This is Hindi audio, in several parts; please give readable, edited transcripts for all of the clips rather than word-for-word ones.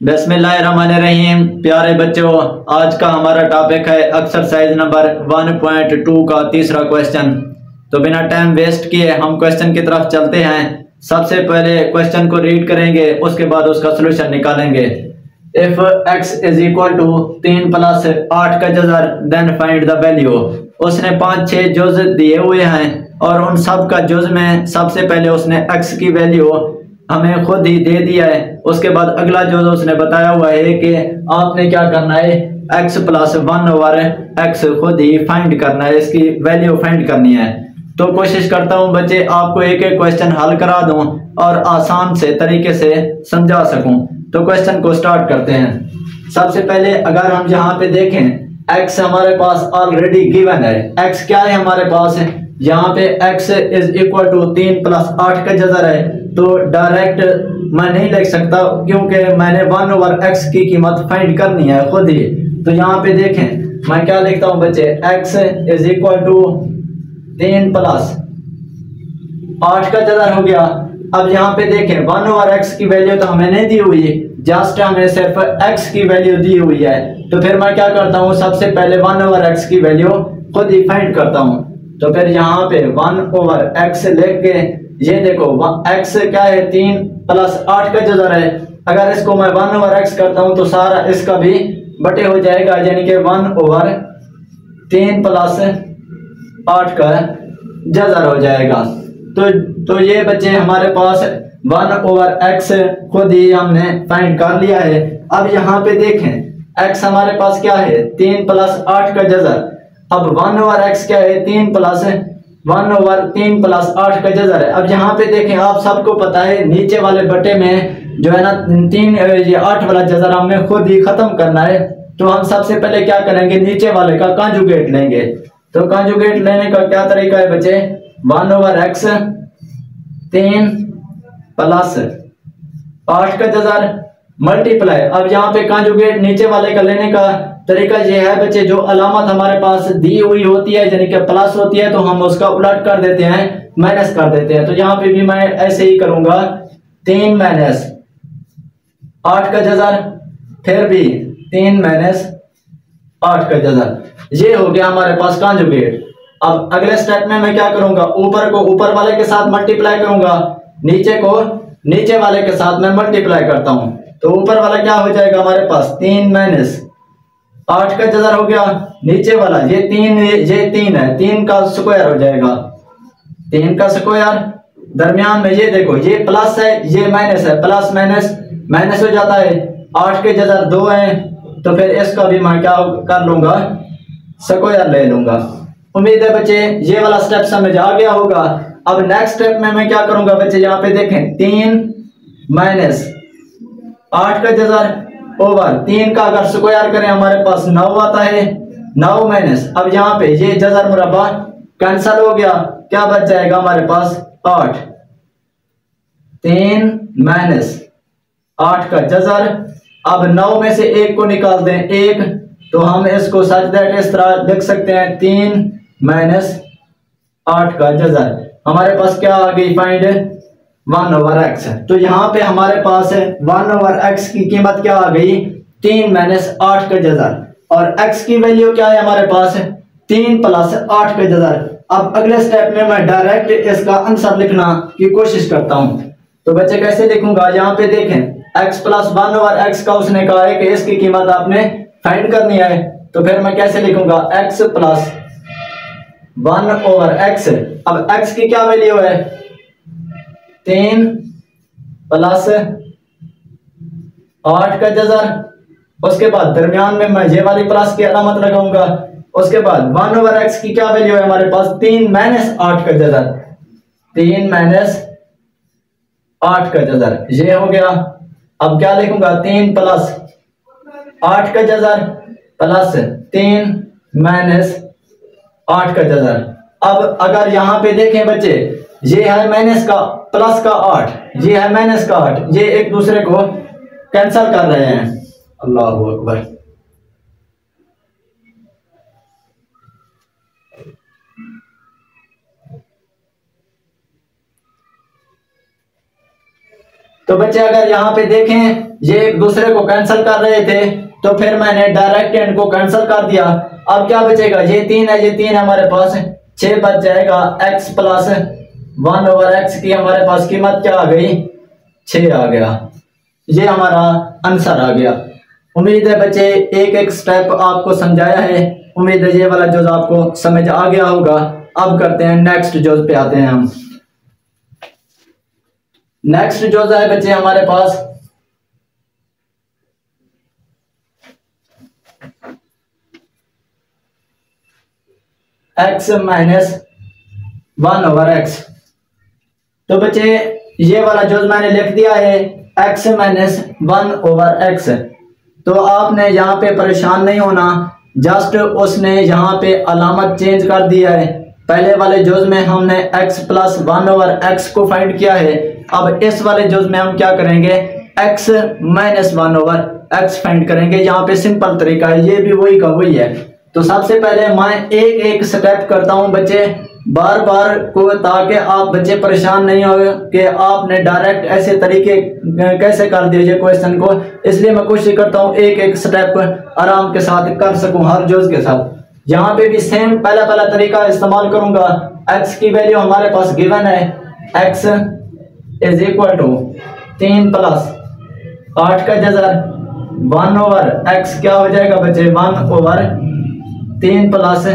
बिस्मिल्लाहिर्रहमानिर्रहीम। प्यारे बच्चों, आज का हमारा टॉपिक है एक्सरसाइज नंबर 1.2 का तीसरा क्वेश्चन। तो बिना टाइम वेस्ट किए हम क्वेश्चन की तरफ चलते हैं। सबसे पहले क्वेश्चन को रीड करेंगे, उसके बाद उसका सोल्यूशन निकालेंगे। If x is equal to 3 plus 8 का जज़र देन फाइंड द वैल्यू। उसने 5-6 जुज दिए हुए हैं और उन सब का जुज में सबसे पहले उसने x की वैल्यू हमें खुद ही दे दिया है। उसके बाद अगला जो उसने बताया हुआ है कि आपने क्या करना है, x प्लस 1/x खुद ही फाइंड करना है, इसकी वैल्यू फाइंड करनी है। तो कोशिश करता हूं बच्चे आपको एक एक क्वेश्चन हल करा दूं और आसान से तरीके से समझा सकूं। तो क्वेश्चन को स्टार्ट करते हैं। सबसे पहले अगर हम यहाँ पे देखें, x हमारे पास ऑलरेडी गिवन है। x क्या है हमारे पास है, यहाँ पे x is equal to 3 plus 8 का जज़र है। तो डायरेक्ट मैं नहीं लिख सकता क्योंकि मैंने 1/x की कीमत फाइंड करनी है खुद ही। तो यहाँ पे देखें मैं क्या लिखता हूँ बच्चे, x is equal to 3 plus 8 का जज़र हो गया। अब यहाँ पे देखें 1/x की वैल्यू तो हमें नहीं दी हुई है, जस्ट हमें सिर्फ x की वैल्यू दी हुई है। तो फिर मैं क्या करता हूँ, सबसे पहले 1/x की वैल्यू खुद ही फाइंड करता हूँ। तो फिर यहाँ पे 1/x लिख के, ये देखो x क्या है, 3 प्लस 8 का जज़र है। अगर इसको मैं 1/x करता हूँ तो सारा इसका भी बटे हो जाएगा, यानी कि 1/3 प्लस 8 का जज़र हो जाएगा। तो ये बच्चे हमारे पास 1/x खुद ही हमने फाइंड कर लिया है। अब यहाँ पे देखें x हमारे पास क्या है, 3 प्लस 8 का जज़र। अब 1/x क्या है, 3 प्लस 8 का जज़र है। अब यहाँ पे देखें, आप सबको पता है नीचे वाले बटे में जो है ना 3 ये 8 वाला जज़र हमें खुद ही खत्म करना है। तो हम सबसे पहले क्या करेंगे, नीचे वाले का कंजुगेट लेंगे। तो कंजुगेट लेने का क्या तरीका है बच्चे, 1/x 3 प्लस 8 का जज़र मल्टीप्लाई। अब यहाँ पे कंजुगेट नीचे वाले का लेने का तरीका ये है बच्चे, जो अलामत हमारे पास दी हुई होती है यानी कि प्लस होती है, तो हम उसका उलट कर देते हैं, माइनस कर देते हैं। तो यहाँ पे भी मैं ऐसे ही करूंगा, 3 माइनस 8 का जज़र, फिर भी 3 माइनस 8 का जज़र। ये हो गया हमारे पास कंजुगेट। अब अगले स्टेप में मैं क्या करूंगा, ऊपर को ऊपर वाले के साथ मल्टीप्लाई करूंगा, नीचे को नीचे वाले के साथ मैं मल्टीप्लाई करता हूं। तो ऊपर वाला क्या हो जाएगा हमारे पास, 3 माइनस 8 का जज़र हो गया। नीचे वाला ये 3 है, 3 का स्क्वायर हो जाएगा, 3 का स्क्वायर। दरमियान में ये देखो, ये प्लस है ये माइनस है, प्लस माइनस माइनस हो जाता है। 8 के जज़र 2 है, तो फिर इसका भी मैं क्या कर लूंगा, स्क्वायर ले लूंगा। उम्मीद है बच्चे ये वाला स्टेप समझ आ गया होगा। अब नेक्स्ट स्टेप में मैं क्या करूंगा बच्चे, यहाँ पे देखें 3 माइनस 8 का जज़र ओवर 3 का अगर स्क्वायर करें हमारे पास 9 आता है, 9 माइनस, अब यहाँ पे ये जज़र मुरब्बा कैंसल हो गया, क्या बच जाएगा हमारे पास 8। 3 माइनस 8 का जज़र। अब 9 में से 1 को निकाल दें, 1, तो हम इसको सच दैट इस तरह लिख सकते हैं, 3 माइनस 8 का जज़र। हमारे पास क्या आ गई, फाइंड 1/x। तो यहाँ पे हमारे पास है 1/x की कीमत क्या आ गई, 3 माइनस 8 का जज़र, और x की वैल्यू क्या है हमारे पास, 3 प्लस 8 का जज़र। अब अगले स्टेप में मैं डायरेक्ट इसका आंसर लिखना की कोशिश करता हूं। तो बच्चे कैसे लिखूंगा, यहाँ पे देखें x प्लस 1/x का उसने कहा है कि इसकी कीमत आपने फाइंड करनी है। तो फिर मैं कैसे लिखूंगा, x प्लस 1/x। अब x की क्या वैल्यू है, 3 प्लस 8 का जज़र। उसके बाद दरमियान में मैं ये वाली प्लस की अलामत लगाऊंगा। उसके बाद 1/x की क्या वैल्यू है हमारे पास, 3 माइनस 8 का जज़र, 3 माइनस 8 का जज़र, ये हो गया। अब क्या लिखूंगा, 3 प्लस 8 का जज़र प्लस 3 माइनस 8 का जज़र। अब अगर यहाँ पे देखें बच्चे, ये है माइनस का प्लस का 8, ये है माइनस का 8, ये एक दूसरे को कैंसल कर रहे हैं। अल्लाह अकबर। तो बच्चे अगर यहाँ पे देखें ये एक दूसरे को कैंसिल कर रहे थे, तो फिर मैंने डायरेक्ट एंड को कैंसिल कर दिया। अब क्या बचेगा, ये 3 है, ये 3 है हमारे पास, 6 बच जाएगा। x प्लस 1/x की हमारे पास कीमत क्या आ गई, 6 आ गया। ये हमारा आंसर आ गया। उम्मीद है बच्चे एक एक स्टेप आपको समझाया है, उम्मीद है ये वाला जोज आपको समझ आ गया होगा। अब करते हैं नेक्स्ट जोज पे आते हैं हम। नेक्स्ट जोज है बच्चे हमारे पास x माइनस 1/x। तो बच्चे ये वाला जोज मैंने लिख दिया है x माइनस 1/x। तो आपने यहाँ पे परेशान नहीं होना, जस्ट उसने यहाँ पे अलामत चेंज कर दिया है। पहले वाले जोज में हमने x प्लस 1/x को फाइंड किया है, अब इस वाले जोज में हम क्या करेंगे, x माइनस 1/x फाइंड करेंगे। यहाँ पे सिंपल तरीका है, ये भी वही का वही है। तो सबसे पहले मैं एक एक स्टेप करता हूँ बच्चे, बार बार को, ताकि आप बच्चे परेशान नहीं हो कि आपने डायरेक्ट ऐसे तरीके कैसे कर दिए ये क्वेश्चन को। इसलिए मैं कोशिश करता हूँ एक एक स्टेप आराम के साथ कर सकूँ हर जोज के साथ। यहाँ पे भी सेम पहला तरीका इस्तेमाल करूंगा। x की वैल्यू हमारे पास गिवन है, x is equal to 3 plus 8 का जज़र 1/x क्या हो जाएगा बच्चे, 1/3 प्लस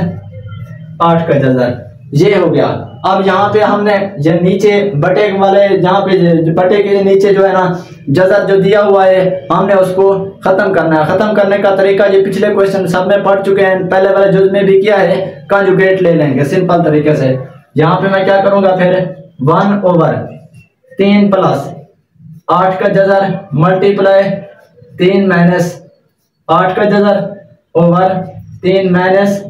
8 का जज़र, ये हो गया। अब यहाँ पे हमने ये नीचे बटे वाले, यहाँ पे बटे के नीचे जो है ना जज़र जो दिया हुआ है, हमने उसको खत्म करना है। खत्म करने का तरीका ये पिछले क्वेश्चन सब में पढ़ चुके हैं, पहले वाले जुज में भी किया है। कंजुगेट ले लेंगे सिंपल तरीके से। यहाँ पे मैं क्या करूंगा फिर, 1/3 प्लस 8 का जज़र मल्टीप्लाई 3 माइनस 8 का जज़र ओवर 3 माइनस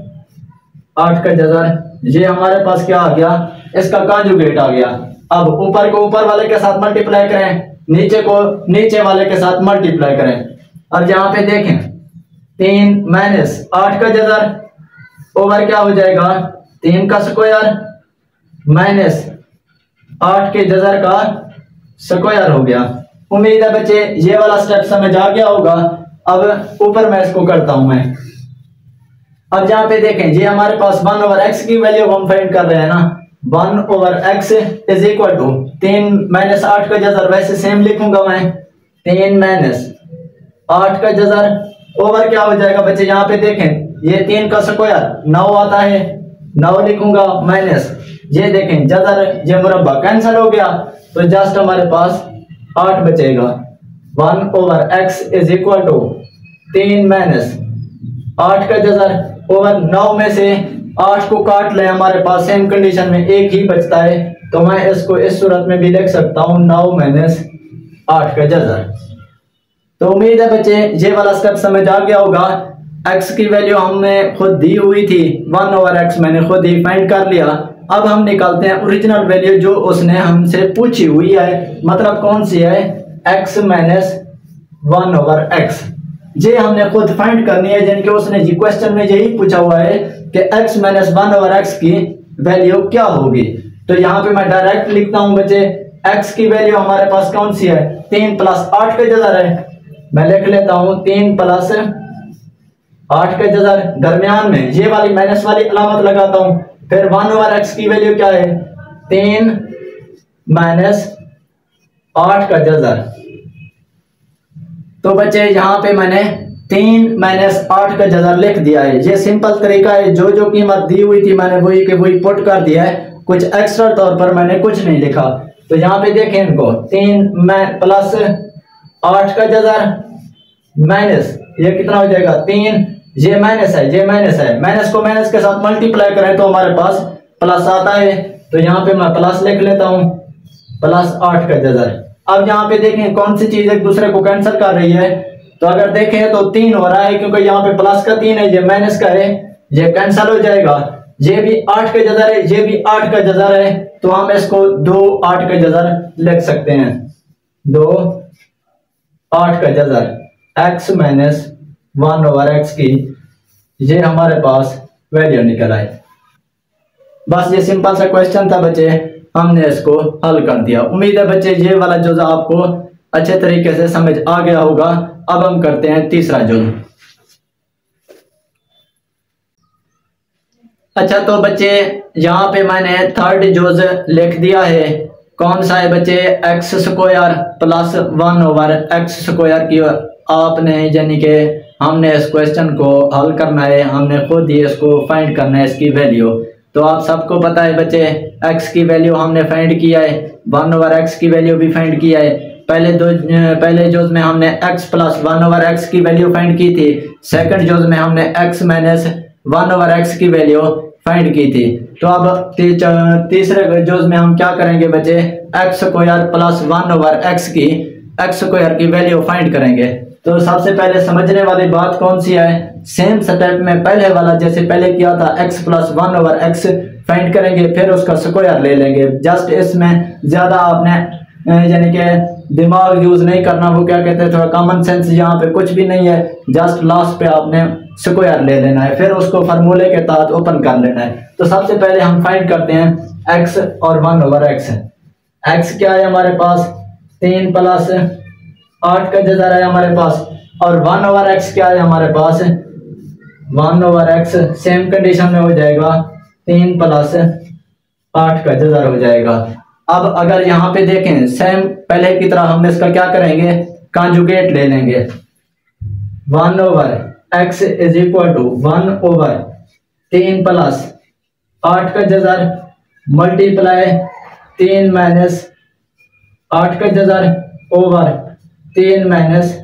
8 का जज़र, ये हमारे पास क्या आ गया, इसका कंजुगेट आ गया। अब ऊपर को ऊपर वाले के साथ मल्टीप्लाई करें, नीचे को नीचे वाले के साथ मल्टीप्लाई करें। अब यहाँ पे देखें 3 माइनस 8 का जज़र ओवर क्या हो जाएगा, 3 का स्क्वायर माइनस 8 के जज़र का स्क्वायर हो गया। उम्मीद है बच्चे ये वाला स्टेप समझ आ गया होगा। अब ऊपर मैं इसको करता हूं मैं। अब यहाँ पे देखें ये हमारे पास 1/x की वैल्यू हम फाइंड कर रहे हैं ना, 1/x is equal to 3 minus 8 का जज़र, वैसे सेम लिखूंगा मैं, 3 माइनस 8 का जज़र ओवर क्या हो जाएगा बच्चे, यहाँ पे देखें ये 3 का स्क्वायर 9 आता है, 9 लिखूंगा माइनस ये देखें जज़र ये मुरब्बा कैंसिल हो गया, तो जस्ट हमारे पास 8 बचेगा। 1/x is equal to 3 minus 8 का जज़र ओवर 9 में से 8 को काट लें, हमारे पास सेम कंडीशन में एक ही बचता है, तो मैं इसको इस सूरत में भी लिख सकता हूं 9 माइनस 8 का जज़र। तो उम्मीद है बच्चे ये वाला स्टेप समझ आ गया होगा। x की वैल्यू हमने खुद दी हुई थी, 1/x मैंने खुद ही फाइंड कर लिया। अब हम निकालते हैं ओरिजिनल वैल्यू जो उसने हमसे पूछी हुई है, मतलब कौन सी है, x माइनस 1/x। ये हमने खुद फाइंड करनी है, जिनके उसने जी क्वेश्चन में यही पूछा हुआ है कि x माइनस 1/x की वैल्यू क्या होगी। तो यहाँ पे मैं डायरेक्ट लिखता हूँ बच्चे, x की वैल्यू हमारे पास कौन सी है, 3 प्लस 8 का जज़र है। मैं लिख लेता हूँ 3 प्लस 8 का जज़र, दरमियान में ये वाली माइनस वाली अलामत लगाता हूँ। फिर 1/x की वैल्यू क्या है, 3 माइनस 8 का जज़र। तो बच्चे यहाँ पे मैंने 3 माइनस 8 का जज़र लिख दिया है। ये सिंपल तरीका है, जो जो कीमत दी हुई थी मैंने वही के वही पुट कर दिया है, कुछ एक्स्ट्रा तौर पर मैंने कुछ नहीं लिखा। तो यहाँ पे देखें इनको, 3 प्लस 8 का जज़र माइनस ये कितना हो जाएगा, 3, ये माइनस है, ये माइनस है, माइनस को माइनस के साथ मल्टीप्लाई करें तो हमारे पास प्लस आता है। तो यहाँ पे मैं प्लस लिख लेता हूँ, प्लस 8 का जज़र। अब यहाँ पे देखें कौन सी चीज एक दूसरे को कैंसिल कर रही है, तो अगर देखें तो 3 हो रहा है, क्योंकि यहाँ पे प्लस का 3 है, ये माइनस का है, ये कैंसिल हो जाएगा। ये भी 8 का जज़र है, ये भी 8 का जज़र है, तो हम इसको 2 8 का जज़र लिख सकते हैं, 2 8 का जज़र x माइनस 1/x की ये हमारे पास वैल्यू निकल आई। बस ये सिंपल सा क्वेश्चन था बच्चे, हमने इसको हल कर दिया। उम्मीद है बच्चे ये वाला जो आपको अच्छे तरीके से समझ आ गया होगा। अब हम करते हैं तीसरा जुल्म। अच्छा तो बच्चे यहाँ पे मैंने थर्ड जोज लिख दिया है। कौन सा है बच्चे? X square plus 1/x square की आपने यानी कि हमने इस क्वेश्चन को हल करना है, हमने खुद ही इसको फाइंड करना है इसकी वैल्यू। तो आप सबको पता है बच्चे x की वैल्यू हमने फाइंड किया है, 1/x की वैल्यू भी फाइंड किया है। पहले जोज में हमने x प्लस 1/x की वैल्यू फाइंड की थी। सेकंड जोज में हमने x माइनस 1/x की वैल्यू फाइंड की थी। तो अब तीसरे जोज में हम क्या करेंगे बच्चे? एक्स स्क्वायर प्लस 1/x की एक्स स्क्वायर की वैल्यू फाइंड करेंगे। तो सबसे पहले समझने वाली बात कौन सी है? सेम स्टेप में पहले वाला जैसे पहले किया था, x प्लस 1/x फाइंड करेंगे, फिर उसका स्क्वायर ले लेंगे। जस्ट इसमें ज्यादा आपने यानी कि दिमाग यूज नहीं करना, वो क्या कहते हैं थोड़ा कॉमन सेंस यहाँ पे कुछ भी नहीं है। जस्ट लास्ट पे आपने स्क्वायर ले लेना है, फिर उसको फार्मूले के तहत ओपन कर लेना है। तो सबसे पहले हम फाइंड करते हैं x और 1/x। x क्या है हमारे पास? 3 प्लस 8 का जज़र है हमारे पास, और 1/x क्या है हमारे पास? 1/x सेम कंडीशन में हो जाएगा, 3 प्लस 8 का जज़र हो जाएगा। अब अगर यहाँ पे देखें सेम पहले की तरह हम इसका क्या करेंगे? कॉन्जुगेट ले लेंगे। 1/x is equal to 1/3 plus 8 का जज़र मल्टीप्लाई 3 माइनस 8 का जज़र ओवर 3 माइनस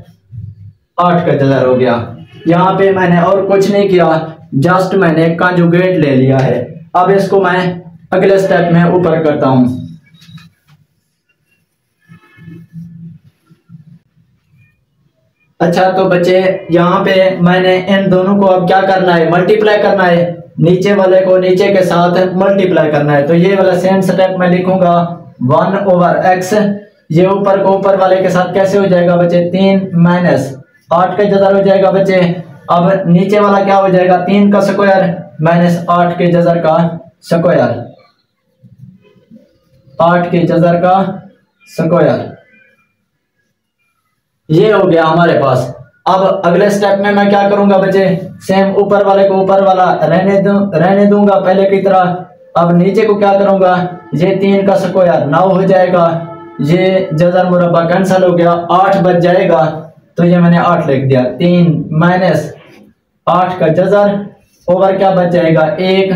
8 का जज़र हो गया। यहाँ पे मैंने और कुछ नहीं किया, जस्ट मैंने कॉन्जुगेट ले लिया है। अब इसको मैं अगले स्टेप में ऊपर करता हूं। अच्छा तो बच्चे यहाँ पे मैंने इन दोनों को अब क्या करना है? मल्टीप्लाई करना है। नीचे वाले को नीचे के साथ मल्टीप्लाई करना है। तो ये वाला सेम स्टेप मैं लिखूंगा 1/x, ये ऊपर को ऊपर वाले के साथ कैसे हो जाएगा बच्चे? 3 माइनस 8 का जज़र हो जाएगा बच्चे। अब नीचे वाला क्या हो जाएगा? 3 का स्क्वायर माइनस 8 के जज़र का स्क्वायर, 8 के जज़र का स्क्वायर, ये हो गया हमारे पास। अब अगले स्टेप में मैं क्या करूंगा बच्चे? सेम ऊपर वाले को ऊपर वाला रहने दूंगा पहले की तरह। अब नीचे को क्या करूंगा? ये 3 का स्क्वायर 9 हो जाएगा, ये जज़र मुरब्बा कैंसिल हो गया, 8 बच जाएगा। तो ये मैंने 8 लिख दिया। 3 माइनस 8 का जज़र ओवर क्या बच जाएगा? 1।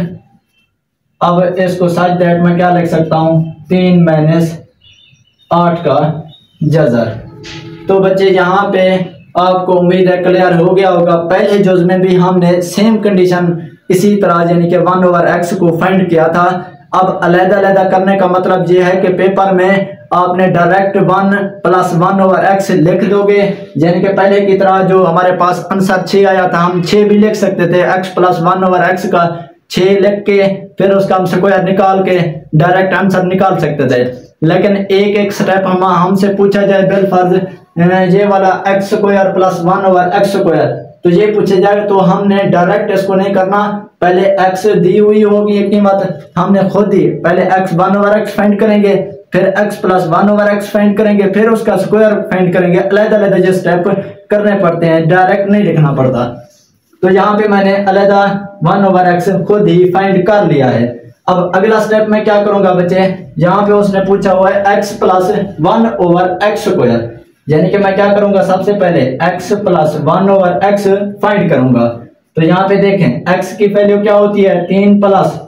अब इसको सच दैट मैं क्या लिख सकता हूं? 3 माइनस 8 का जज़र। तो बच्चे यहाँ पे आपको उम्मीद है क्लियर हो गया होगा। पहले जोज में भी हमने सेम कंडीशन इसी तरह यानी कि 1/x को फाइंड किया था। अब अलग-अलग करने का मतलब ये है कि पेपर में आपने डायरेक्ट 1 प्लस 1/x लिख दोगे, यानी कि पहले की तरह जो हमारे पास आंसर 6 आया था, हम 6 भी लिख सकते थे। x प्लस 1/x का 6 लिख के फिर उसका हम स्क्वायर निकाल के डायरेक्ट आंसर निकाल सकते थे। लेकिन एक एक स्टेप हमसे पूछा जाए बिलफर्ज ये वाला x square plus 1/x square, तो ये पूछे जाए तो हमने डायरेक्ट इसको नहीं करना। पहले x दी हुई होगी एक कीमत, हमने खुद ही पहले x 1/x फाइंड करेंगे, फिर x प्लस 1/x फाइंड करेंगे, फिर उसका स्क्वायर फाइंड करेंगे। अलग-अलग जो स्टेप करने पड़ते हैं, डायरेक्ट नहीं लिखना पड़ता। तो यहाँ पे मैंने अलग 1/x खुद ही फाइंड कर लिया है। अब अगला स्टेप में क्या करूंगा बच्चे? यहाँ पे उसने पूछा हुआ है x प्लस 1/x स्क्वायर, यानी कि मैं क्या करूंगा? सबसे पहले x प्लस 1/x फाइंड करूंगा। तो यहाँ पे देखें x की वैल्यू क्या होती है? 3 प्लस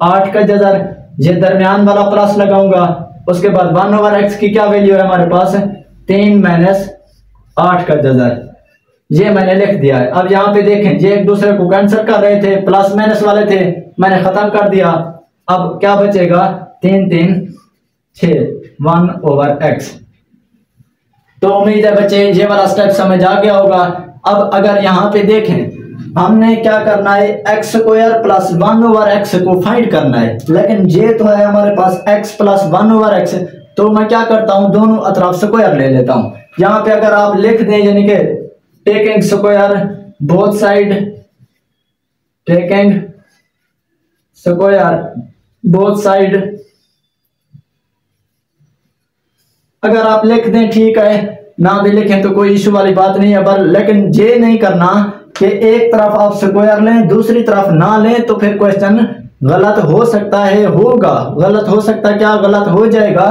8 का जज़र, ये दरमियान वाला प्लस लगाऊंगा। उसके बाद 1/x की क्या वैल्यू है हमारे पास? 3 माइनस 8 का जज़र, ये मैंने लिख दिया है। अब यहाँ पे देखें ये एक दूसरे को कैंसिल कर रहे थे, प्लस माइनस वाले थे, मैंने खत्म कर दिया। अब क्या बचेगा? 3 3 6 1/x। तो उम्मीद है बच्चे ये वाला स्टेप समझ आ गया होगा। अब अगर यहाँ पे देखें हमने क्या करना है? एक्स स्क्वायर प्लस 1/x को फाइंड करना है, लेकिन ये तो है हमारे पास x प्लस 1/x, तो मैं क्या करता हूँ? दोनों अतराफ स्क्वायर ले लेता हूँ। यहाँ पे अगर आप लिख दें यानी कि taking square both side, taking square both side अगर आप लिख दें ठीक है, ना भी लिखें तो कोई इशू वाली बात नहीं है, पर लेकिन ये नहीं करना कि एक तरफ आप स्क्वायर लें दूसरी तरफ ना लें, तो फिर क्वेश्चन गलत हो सकता है, होगा गलत हो सकता है, क्या गलत हो जाएगा।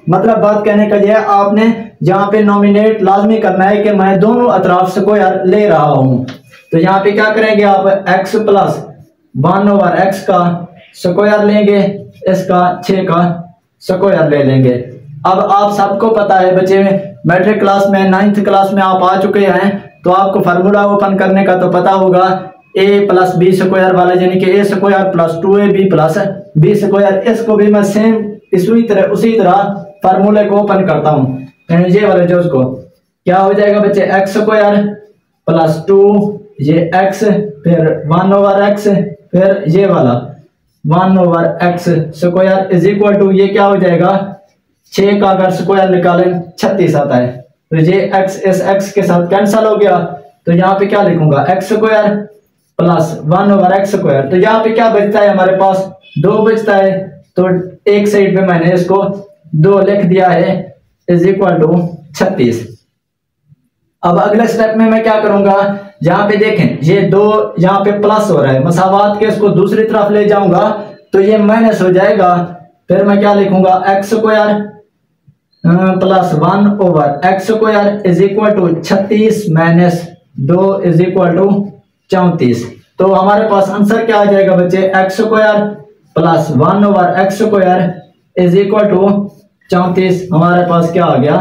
मतलब बात कहने का यह, आपने यहाँ पे नॉमिनेट लाजमी करना है कि मैं दोनों अतराफ स्क्वायर ले रहा हूं। तो यहाँ पे क्या करेंगे आप, x प्लस 1/x का स्क्वायर लेंगे, इसका 6 का स्क्वायर ले लेंगे। अब आप सबको पता है बच्चे, मैट्रिक क्लास में 9th क्लास में आप आ चुके हैं, तो आपको फार्मूला ओपन करने का तो पता होगा, a प्लस बी स्क्वायर वाला, यानी कि a square plus 2ab plus B square. इसको भी मैं सेम उसी तरह फार्मूले को ओपन करता हूँ, ये वाले जो उसको क्या हो जाएगा बच्चे, x स्क्वायर प्लस 2 ये x, फिर 1/x, फिर ये वाला 1/x square is equal to, ये क्या हो जाएगा 6 का अगर स्क्वायर निकालें 36 आता है, तो ये x इस x के साथ कैंसिल हो गया। तो यहाँ पे क्या लिखूंगा, x square plus 1/x square. तो यहाँ पे क्या बचता है हमारे पास, 2 बचता है, तो एक साइड पे मैंने इसको 2 लिख दिया है इज इक्वल टू 36। अब अगले स्टेप में मैं क्या करूंगा, यहाँ पे देखें ये 2 यहाँ पे प्लस हो रहा है, मसावात के इसको दूसरी तरफ ले जाऊंगा तो ये माइनस हो जाएगा। फिर मैं क्या लिखूंगा, x square plus 1/x square is equal to 36 minus 2 is equal to 34। तो हमारे पास आंसर क्या आ जाएगा बच्चे, x square plus 1/x square is equal to 34। हमारे पास क्या आ गया,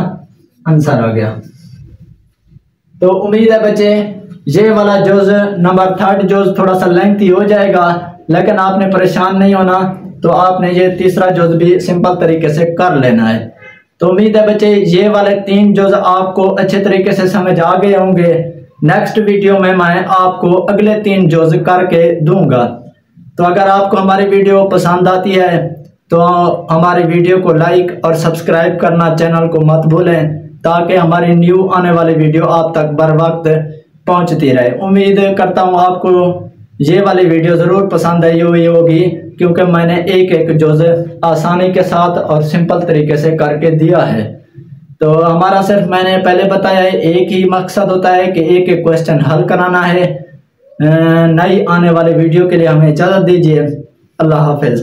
आंसर आ गया। तो उम्मीद है बच्चे ये वाला जोज नंबर 3rd जोज थोड़ा सा लेंथी हो जाएगा, लेकिन आपने परेशान नहीं होना, तो आपने ये तीसरा जोज भी सिंपल तरीके से कर लेना है। तो उम्मीद है बच्चे ये वाले 3 जोज आपको अच्छे तरीके से समझ आ गए होंगे। नेक्स्ट वीडियो में मैं आपको अगले 3 जोज करके दूंगा। तो अगर आपको हमारी वीडियो पसंद आती है तो हमारी वीडियो को लाइक और सब्सक्राइब करना चैनल को मत भूलें, ताकि हमारी न्यू आने वाली वीडियो आप तक बर वक्त पहुंचती रहे। उम्मीद करता हूं आपको ये वाली वीडियो ज़रूर पसंद आई हुई होगी, क्योंकि मैंने एक जोज आसानी के साथ और सिंपल तरीके से करके दिया है। तो हमारा सिर्फ मैंने पहले बताया है, एक ही मकसद होता है कि एक क्वेश्चन हल कराना है। नई आने वाली वीडियो के लिए हमें इजाज़त दीजिए। अल्लाह हाफिज़।